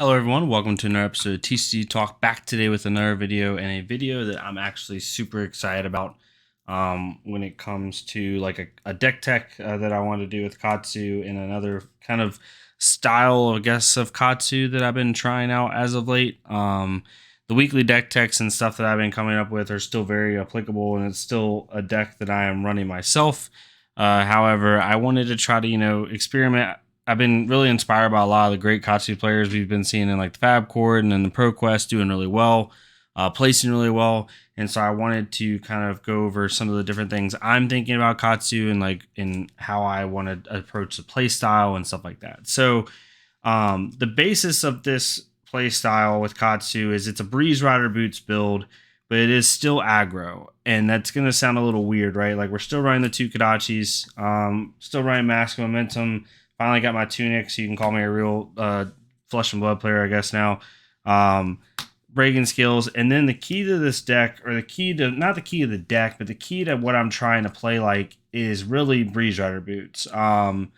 Hello everyone, welcome to another episode of TCG Talk, back today with another video, and a video that I'm actually super excited about when it comes to like a deck tech that I want to do with Katsu, and another kind of style, I guess, of Katsu that I've been trying out as of late. The weekly deck techs and stuff that I've been coming up with are still very applicable, and it's still a deck that I am running myself. However, I wanted to try to, experiment. I've been really inspired by a lot of the great Katsu players we've been seeing in like the Fab Court and then the Pro Quest doing really well, placing really well. And so I wanted to kind of go over some of the different things I'm thinking about Katsu and like in how I want to approach the play style and stuff like that. So the basis of this play style with Katsu is it's a Breeze Rider Boots build, but it is still aggro. And that's going to sound a little weird, right? Like we're still running the two Kodachis, still running Mask Momentum. Finally got my tunic, so you can call me a real flesh and blood player, I guess now. Breaking skills, and then the key to this deck, or the key to, not the key to the deck, but the key to what I'm trying to play like is really Breeze Rider Boots. When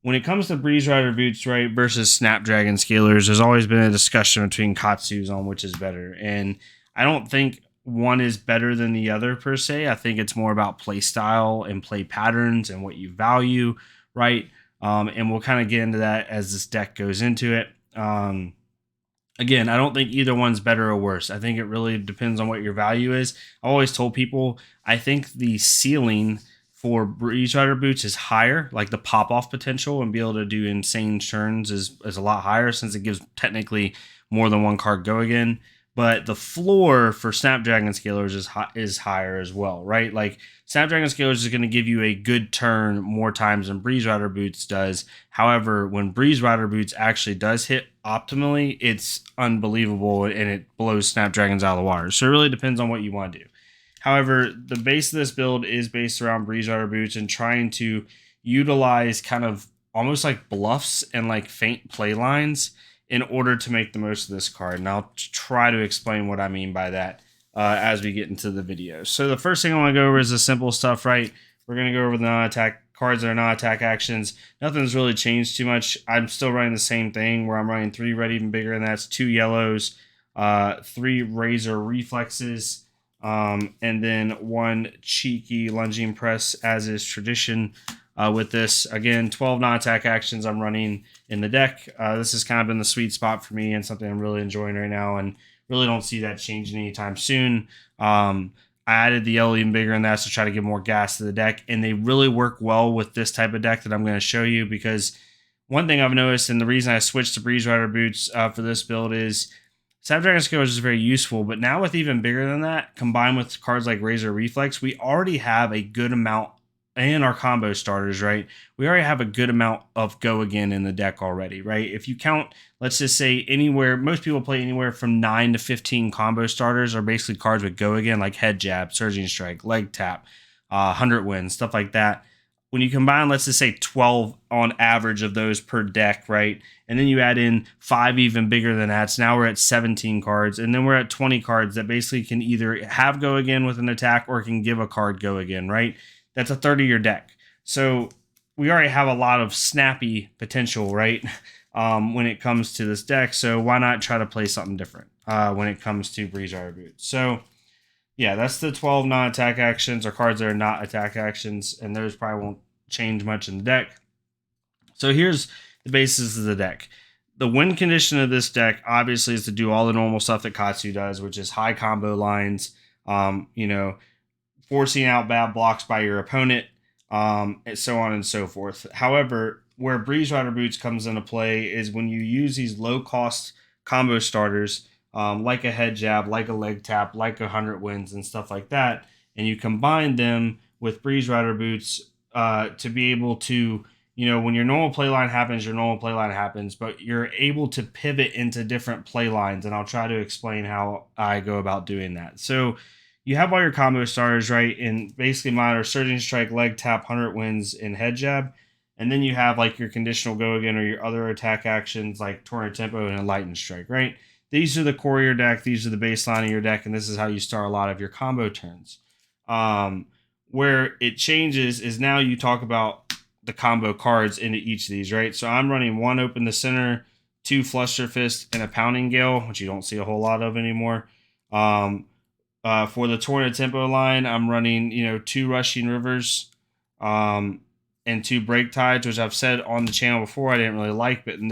it comes to Breeze Rider Boots, right, versus Snapdragon Scalers, there's always been a discussion between Katsus on which is better. And I don't think one is better than the other per se. I think it's more about play style and play patterns and what you value, right? And we'll kind of get into that as this deck goes into it. Again, I don't think either one's better or worse. I think it really depends on what your value is. I always told people I think the ceiling for Breeze Rider Boots is higher, like the pop-off potential and be able to do insane turns is a lot higher since it gives technically more than one card go again. But the floor for Snapdragon Scalers is higher as well, right? Like Snapdragon Scalers is going to give you a good turn more times than Breeze Rider Boots does. However, when Breeze Rider Boots actually does hit optimally, it's unbelievable and it blows Snapdragons out of the water. So it really depends on what you want to do. However, the base of this build is based around Breeze Rider Boots and trying to utilize kind of almost like bluffs and like faint play lines in order to make the most of this card. And I'll try to explain what I mean by that as we get into the video. So the first thing I want to go over is the simple stuff, right? We're going to go over the non-attack cards that are non-attack actions. Nothing's really changed too much. I'm still running the same thing where I'm running 3 red, even bigger, and that's 2 yellows, 3 razor reflexes, and then 1 cheeky lunging press, as is tradition. With this, again, 12 non-attack actions I'm running in the deck. This has kind of been the sweet spot for me and something I'm really enjoying right now, and really don't see that changing anytime soon. I added the yellow even bigger in that to try to give more gas to the deck, and they really work well with this type of deck that I'm going to show you, because one thing I've noticed, and the reason I switched to Breeze Rider Boots for this build is Snapdragon Scalers is very useful, but now with even bigger than that, combined with cards like Razor Reflex, we already have a good amount, and our combo starters, right? We already have a good amount of go again in the deck already, right? If you count, let's just say anywhere, most people play anywhere from 9 to 15 combo starters are basically cards with go again, like Head Jab, Surging Strike, Leg Tap, 100 Wins, stuff like that. When you combine, let's just say 12 on average of those per deck, right? And then you add in 5 even bigger than that. So now we're at 17 cards. And then we're at 20 cards that basically can either have go again with an attack or can give a card go again, right? That's a 30-year deck. So we already have a lot of snappy potential, right? When it comes to this deck. So why not try to play something different when it comes to Breeze Rider Boots? So yeah, that's the 12 non-attack actions or cards that are not attack actions. And those probably won't change much in the deck. So here's the basis of the deck. The win condition of this deck obviously is to do all the normal stuff that Katsu does, which is high combo lines, forcing out bad blocks by your opponent, and so on and so forth. However, where Breeze Rider Boots comes into play is when you use these low-cost combo starters, like a Head Jab, like a Leg Tap, like 100 Wins, and stuff like that, and you combine them with Breeze Rider Boots to be able to, when your normal playline happens, your normal playline happens, but you're able to pivot into different playlines, and I'll try to explain how I go about doing that. So you have all your combo starters, right? And basically mine are Surging Strike, Leg Tap, 100 Wins, and Head Jab. And then you have like your conditional go again or your other attack actions like Torrent Tempo and a Lightning Strike, right? These are the core of your deck. These are the baseline of your deck. And this is how you start a lot of your combo turns. Where it changes is now you talk about the combo cards into each of these, right? So I'm running 1 Open the Center, 2 Fluster Fist, and a Pounding Gale, which you don't see a whole lot of anymore. For the Torn Tempo line, I'm running 2 Rushing Rivers, and 2 Break Tides, which I've said on the channel before I didn't really like, but in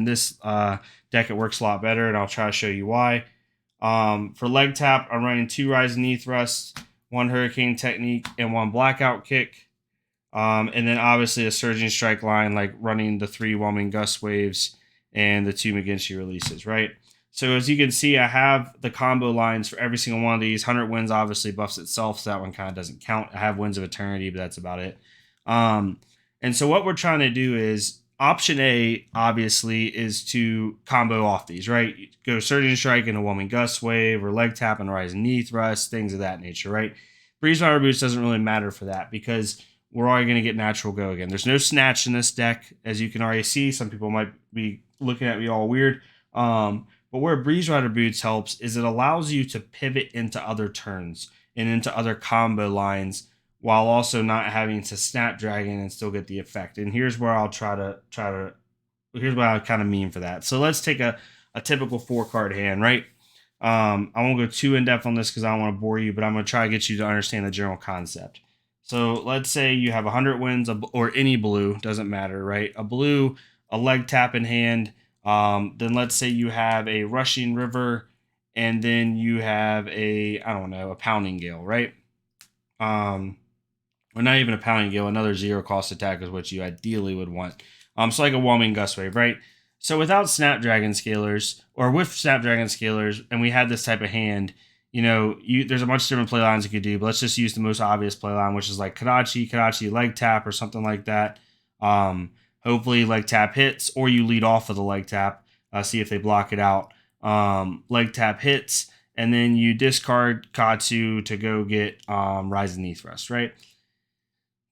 this deck it works a lot better, and I'll try to show you why. For leg tap, I'm running 2 Rising Knee Thrusts, 1 Hurricane Technique, and 1 Blackout Kick. And then obviously a Surging Strike line, like running the 3 Whelming Gust Waves and the 2 McGinty releases, right? So as you can see, I have the combo lines for every single one of these. 100 Winds obviously buffs itself, so that one kind of doesn't count. I have Winds of Eternity, but that's about it. And so what we're trying to do is, option A, obviously, is to combo off these, right? Go Surging Strike into Whelming Gust Wave, or leg tap and Rising Knee Thrust, things of that nature, right? Breeze Rider Boots doesn't really matter for that, because we're already going to get natural go again. There's no snatch in this deck, as you can already see. Some people might be looking at me all weird. But where Breeze Rider Boots helps is it allows you to pivot into other turns and into other combo lines, while also not having to Snapdragon and still get the effect. And here's where I'll here's what I kind of mean for that. So let's take a typical 4-card hand, right? I won't go too in-depth on this because I don't want to bore you, but I'm going to try to get you to understand the general concept. So let's say you have 100 Winds, or any blue, doesn't matter, right? A blue, a leg tap in hand. Then let's say you have a Rushing River, and then you have a Pounding Gale, right? Or not even a Pounding Gale, another 0-cost attack is what you ideally would want. So like a Whelming Gust Wave, right? So without Snapdragon Scalers, or with Snapdragon Scalers, and we had this type of hand, there's a bunch of different play lines you could do, but let's just use the most obvious play line, which is like Kadachi leg tap or something like that. Hopefully leg tap hits, or you lead off with a leg tap, see if they block it out. Leg tap hits, and then you discard Katsu to go get Rising Knee Thrust, right?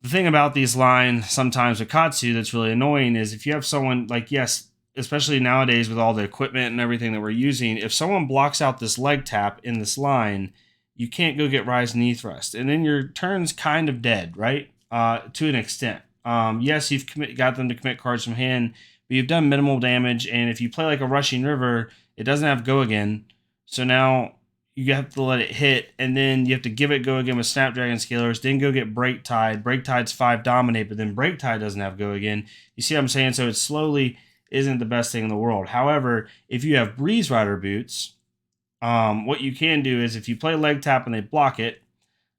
The thing about these lines sometimes with Katsu that's really annoying is if you have someone like, yes, especially nowadays with all the equipment and everything that we're using, if someone blocks out this leg tap in this line, you can't go get Rise Knee Thrust. And then your turn's kind of dead, right? To an extent. Yes, you've got them to commit cards from hand, but you've done minimal damage. And if you play like a Rushing River, it doesn't have go again. So now you have to let it hit, and then you have to give it go again with Snapdragon Scalers, then go get Break Tide. Break Tide's 5 Dominate, but then Break Tide doesn't have go again. You see what I'm saying? So it slowly isn't the best thing in the world. However, if you have Breeze Rider Boots, what you can do is if you play leg tap and they block it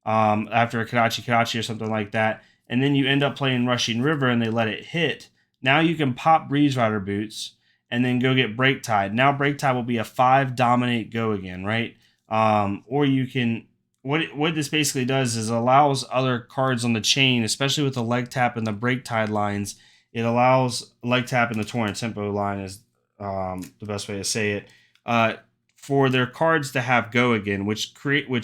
after a Kadachi or something like that, and then you end up playing Rushing River and they let it hit, now you can pop Breeze Rider Boots and then go get Break Tide. Now Break Tide will be a 5 Dominate go again, right? Or you can, what this basically does is allows other cards on the chain, especially with the leg tap and the Break Tide lines. It allows leg tap and the Torn Tempo line is the best way to say it. For their cards to have go again, which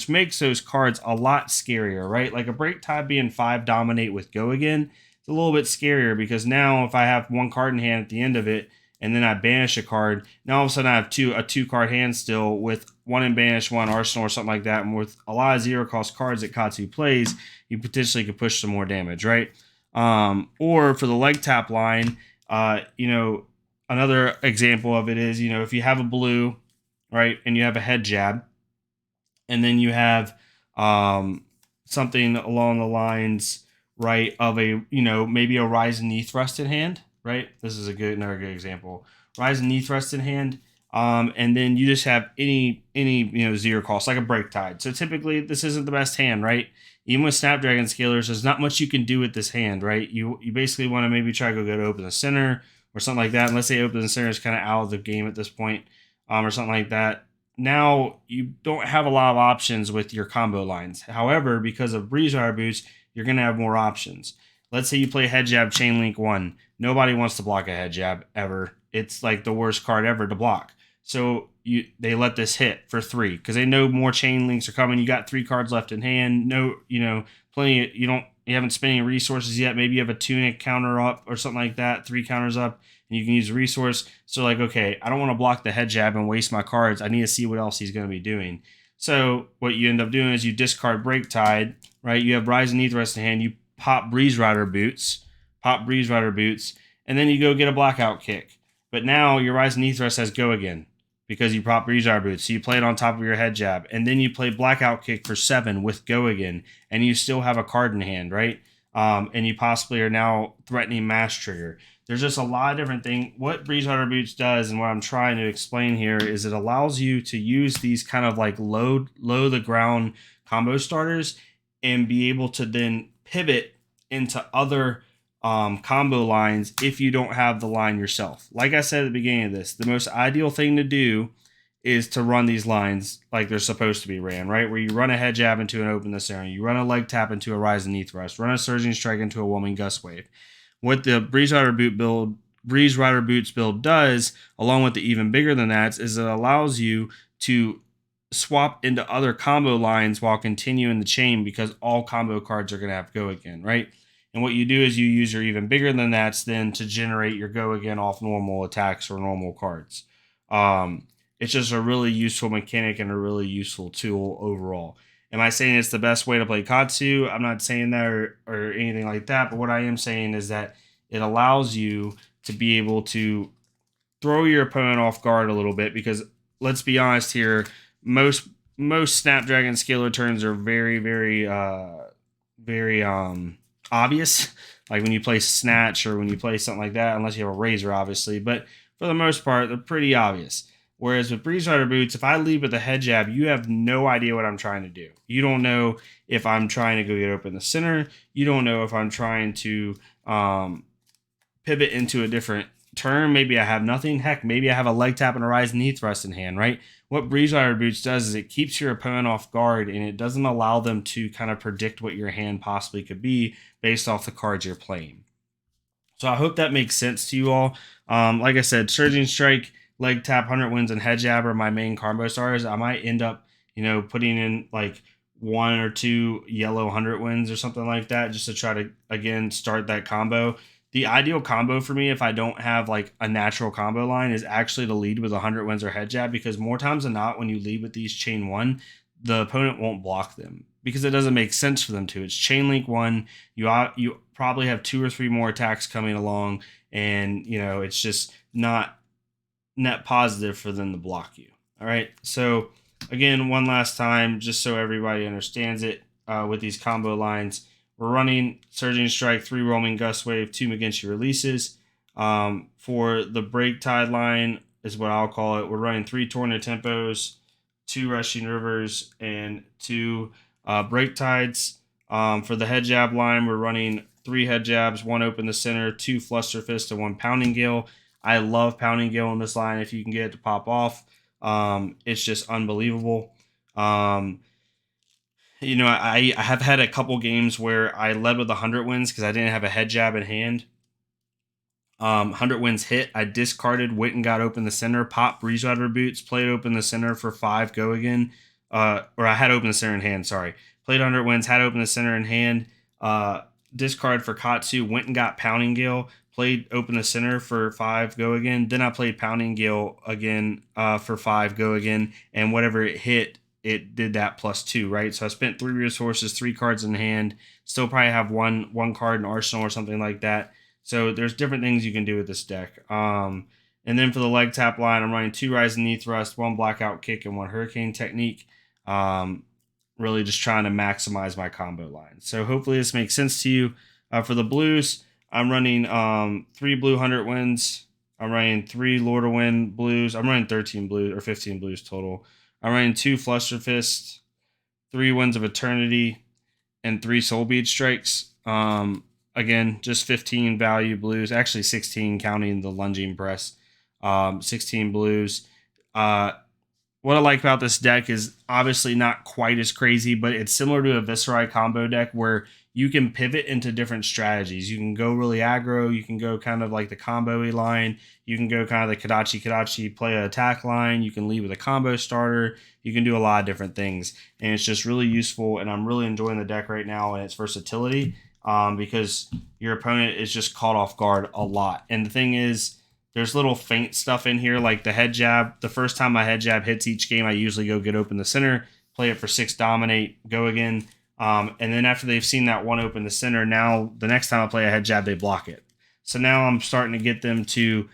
makes those cards a lot scarier, right? Like a Break Tide being 5 Dominate with go again, it's a little bit scarier because now if I have one card in hand at the end of it, and then I banish a card, now all of a sudden I have a 2-card hand still with 1 in Banish, 1 Arsenal, or something like that. And with a lot of 0-cost cards that Katsu plays, you potentially could push some more damage, right? Or for the leg tap line, another example of it is, if you have a blue, right, and you have a head jab, and then you have something along the lines, right, of a, maybe a Rising Knee Thrust in hand, right? This is another good example. Rising Knee Thrust in hand, and then you just have any 0-cost, like a Break Tide. So typically, this isn't the best hand, right? Even with Snapdragon Scalers, there's not much you can do with this hand, right? You basically want to maybe try to go to Open the Center or something like that. And let's say Open the Center is kind of out of the game at this point, or something like that. Now, you don't have a lot of options with your combo lines. However, because of Breeze Rider Boots, you're going to have more options. Let's say you play Head Jab Chain Link 1. Nobody wants to block a Head Jab ever. It's like the worst card ever to block. So they let this hit for 3 because they know more Chain Links are coming. You got 3 cards left in hand. No, plenty. You haven't spent any resources yet. Maybe you have a Tunic counter up or something like that. 3 counters up, and you can use a resource. So like, okay, I don't want to block the Head Jab and waste my cards. I need to see what else he's going to be doing. So what you end up doing is you discard Break Tide, right? You have Rising Knee Thrust in hand. You pop Breeze Rider Boots, and then you go get a Blackout Kick. But now your Rise and Thrust says go again because you prop Breeze Rider Boots. So you play it on top of your head jab, and then you play Blackout Kick for 7 with go again, and you still have a card in hand, right? And you possibly are now threatening Mass Trigger. There's just a lot of different things. What Breeze Rider Boots does, and what I'm trying to explain here, is it allows you to use these kind of like low the ground combo starters and be able to then pivot into other combo lines if you don't have the line yourself. Like I said at the beginning of this, the most ideal thing to do is to run these lines like they're supposed to be ran, right? Where you run a head jab into an open the center, you run a leg tap into a rise and knee thrust, run a surging strike into a whelming gust wave. What the Breeze Rider Boots build does, along with the even bigger than that, is it allows you to swap into other combo lines while continuing the chain because all combo cards are going to have go again, right? And what you do is you use your even bigger than that's then to generate your go again off normal attacks or normal cards. It's just a really useful mechanic and a really useful tool overall. Am I saying it's the best way to play Katsu? I'm not saying that or anything like that, but what I am saying is that it allows you to be able to throw your opponent off guard a little bit because let's be honest here, most Snapdragon scalar turns are very obvious, like when you play Snatch or when you play something like that, unless you have a Razor, obviously. But for the most part, they're pretty obvious. Whereas with Breeze Rider Boots, if I lead with a head jab, you have no idea what I'm trying to do. You don't know if I'm trying to go get open the center. You don't know if I'm trying to pivot into a different turn. Maybe I have nothing. Heck, maybe I have a leg tap and a rise knee thrust in hand, right? What Breeze Rider Boots does is it keeps your opponent off guard and it doesn't allow them to kind of predict what your hand possibly could be based off the cards you're playing. So I hope that makes sense to you all. Like I said, Surging Strike, leg tap, 100 wins, and head jab are my main combo stars. I might end up, putting in like 1 or 2 yellow 100 wins or something like that just to try to, again, start that combo. The ideal combo for me, if I don't have like a natural combo line, is actually to lead with 100 wins or head jab because more times than not, when you lead with these chain 1, the opponent won't block them because it doesn't make sense for them to. It's chain link 1. You probably have 2 or 3 more attacks coming along, and it's just not net positive for them to block you. All right. So again, one last time, just so everybody understands it, with these combo lines, we're running Surging Strike, 3 Roaming Gust Wave, 2 Maginshi releases. For the Break Tide line is what I'll call it. We're running 3 Tornado Tempos, 2 Rushing Rivers, and 2 Break Tides. For the Head Jab line, we're running 3 Head Jabs, 1 Open the Center, 2 Fluster Fist, and 1 Pounding Gale. I love Pounding Gale in this line if you can get it to pop off. It's just unbelievable. I have had a couple games where I led with 100 wins because I didn't have a head jab in hand. 100 wins hit. I discarded, went and got open the center, popped Breeze Rider Boots, played open the center for 5, go again. Or I had open the center in hand, sorry. Played 100 wins, had open the center in hand. Discard for Katsu, went and got Pounding Gale, played open the center for 5, go again. Then I played Pounding Gale again for 5, go again. And whatever it hit, it did that +2, right? So I spent 3 resources, 3 cards in hand. Still probably have one card in arsenal or something like that. So there's different things you can do with this deck. And then for the leg tap line, I'm running 2 Rise and Knee Thrust, 1 Blackout Kick, and 1 Hurricane Technique. Really just trying to maximize my combo line. So hopefully this makes sense to you. For the blues, I'm running 3 blue 100 wins. I'm running 3 Lord of Wind blues. I'm running 13 blues or 15 blues total. I'm running 2 Fluster Fists, 3 Winds of Eternity, and 3 Soul Bead Strikes. Again, just 15 value blues, actually 16 counting the lunging press. 16 blues. What I like about this deck is obviously not quite as crazy, but it's similar to a Viscerai combo deck where you can pivot into different strategies. You can go really aggro. You can go kind of like the combo-y line. You can go kind of the Kadachi play an attack line. You can lead with a combo starter. You can do a lot of different things. And it's just really useful, and I'm really enjoying the deck right now and its versatility because your opponent is just caught off guard a lot. And the thing is, there's little faint stuff in here like the head jab. The first time my head jab hits each game, I usually go get open the center, play it for 6 dominate, go again. And then after they've seen that 1 open the center, now the next time I play a head jab, they block it. So now I'm starting to get them to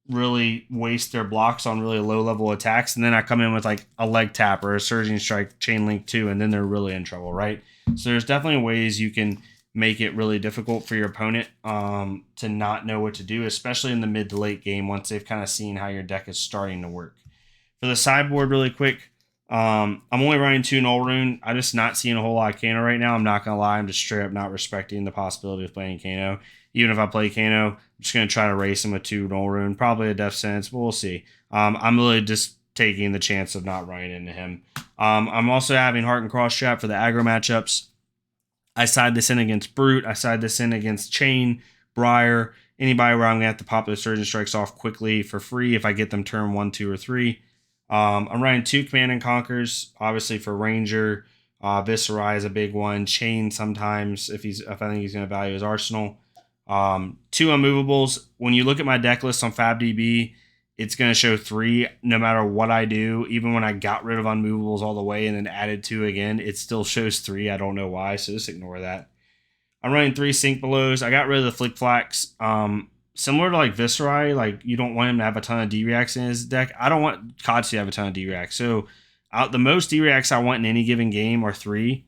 really waste their blocks on really low level attacks, and then I come in with like a leg tap or a surging strike chain link too, and then they're really in trouble, right? So there's definitely ways you can make it really difficult for your opponent to not know what to do, especially in the mid to late game once they've kind of seen how your deck is starting to work. For the sideboard, really quick, I'm only running 2 Null Rune. I'm just not seeing a whole lot of Kano right now. I'm not going to lie. I'm just straight up not respecting the possibility of playing Kano. Even if I play Kano, I'm just going to try to race him with 2 Null Rune. Probably a Death Sentence, but we'll see. I'm really just taking the chance of not running into him. I'm also having Heart and Cross Trap for the aggro matchups. I side this in against Brute. I side this in against Chain, Briar, anybody where I'm going to have to pop those Surgeon Strikes off quickly for free if I get them turn 1, 2, or 3. I'm running 2 Command and Conquers, obviously for Ranger. Viscerai is a big one. Chain sometimes if I think he's going to value his arsenal. 2 Unmovables. When you look at my deck list on FabDB, it's going to show 3 no matter what I do. Even when I got rid of Unmovables all the way and then added 2 again, it still shows 3. I don't know why, so just ignore that. I'm running 3 Sync Belows. I got rid of the Flick Flax. Similar to like Viscerai, like you don't want him to have a ton of D-Reacts in his deck. I don't want Katsu to have a ton of D-Reacts. So the most D-Reacts I want in any given game are 3,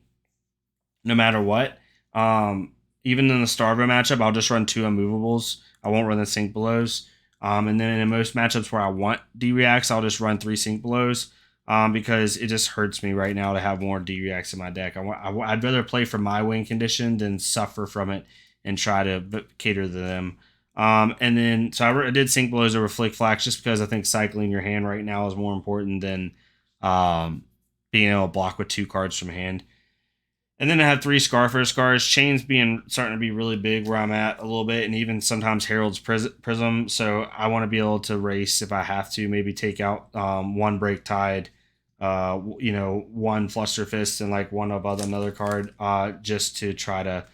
no matter what. Even in the Starvo matchup, I'll just run 2 Unmovables. I won't run the Sync Belows. And then in most matchups where I want D-Reacts, I'll just run 3 Sync Belows because it just hurts me right now to have more D-Reacts in my deck. I'd rather play for my win condition than suffer from it and try to cater to them. And then, so I did Sync Belows over Flick Flax just because I think cycling your hand right now is more important than being able to block with 2 cards from hand. And then I have 3 Scarfer Scars. Chains starting to be really big where I'm at a little bit, and even sometimes Herald's Prism. So I want to be able to race if I have to, maybe take out 1 Break Tide, 1 Fluster Fist, and like one of another card just to try to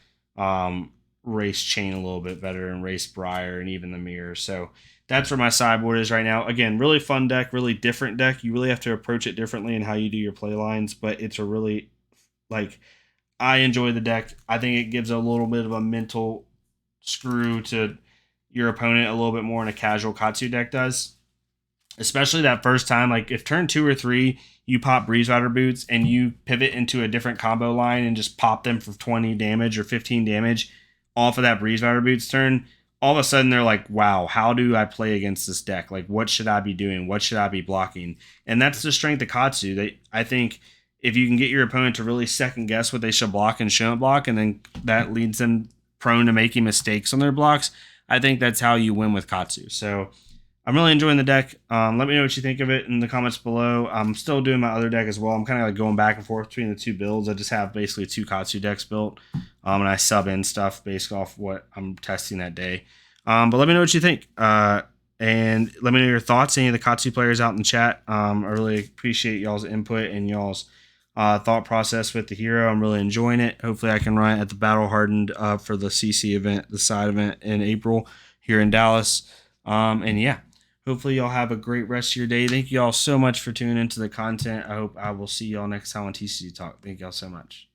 race Chain a little bit better and race Briar and even the Mirror. So that's where my sideboard is right now. Again, really fun deck, really different deck. You really have to approach it differently in how you do your play lines, but it's a really, like, I enjoy the deck. I think it gives a little bit of a mental screw to your opponent a little bit more than a casual Katsu deck does. Especially that first time, like if turn 2 or 3, you pop Breeze Rider Boots and you pivot into a different combo line and just pop them for 20 damage or 15 damage off of that Breeze Rider Boots turn, all of a sudden they're like, wow, how do I play against this deck? Like, what should I be doing? What should I be blocking? And that's the strength of Katsu. I think if you can get your opponent to really second guess what they should block and shouldn't block, and then that leads them prone to making mistakes on their blocks, I think that's how you win with Katsu. So I'm really enjoying the deck. Let me know what you think of it in the comments below. I'm still doing my other deck as well. I'm kind of like going back and forth between the 2 builds. I just have basically 2 Katsu decks built, and I sub in stuff based off what I'm testing that day. But let me know what you think. And let me know your thoughts, any of the Katsu players out in the chat. I really appreciate y'all's input and y'all's thought process with the hero. I'm really enjoying it. Hopefully I can run it at the Battle Hardened for the CC event, the side event in April here in Dallas. And yeah, hopefully y'all have a great rest of your day. Thank you all so much for tuning into the content. I hope I will see y'all next time on TCG Talk. Thank y'all so much.